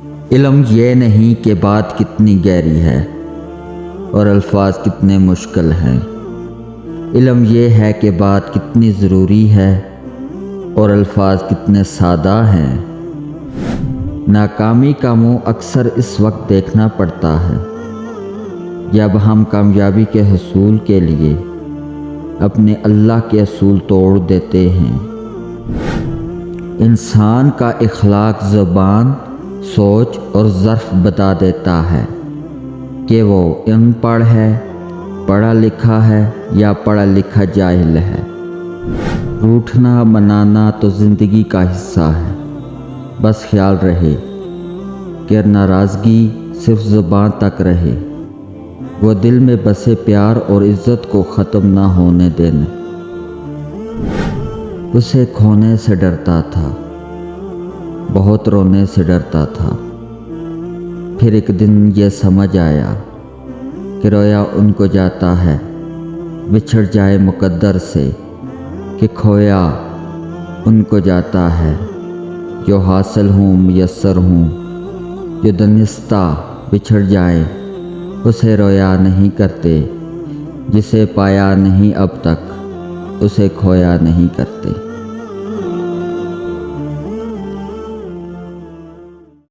علم یہ نہیں کہ بات کتنی گہری ہے اور الفاظ کتنے مشکل ہیں، علم یہ ہے کہ بات کتنی ضروری ہے اور الفاظ کتنے سادہ ہیں۔ ناکامی کا منہ اکثر اس وقت دیکھنا پڑتا ہے جب ہم کامیابی کے حصول کے لیے اپنے اللہ کے اصول توڑ دیتے ہیں۔ انسان کا اخلاق زبان، سوچ اور ظرف بتا دیتا ہے کہ وہ ان پڑھ ہے، پڑھا لکھا ہے یا پڑھا لکھا جاہل ہے۔ روٹھنا منانا تو زندگی کا حصہ ہے، بس خیال رہے کہ ناراضگی صرف زبان تک رہے، وہ دل میں بسے پیار اور عزت کو ختم نہ ہونے دینا۔ اسے کھونے سے ڈرتا تھا، بہت رونے سے ڈرتا تھا، پھر ایک دن یہ سمجھ آیا کہ رویا ان کو جاتا ہے بچھڑ جائے مقدر سے، کہ کھویا ان کو جاتا ہے جو حاصل ہوں میسر ہوں، جو دانستہ بچھڑ جائیں اسے رویا نہیں کرتے، جسے پایا نہیں اب تک اسے کھویا نہیں کرتے۔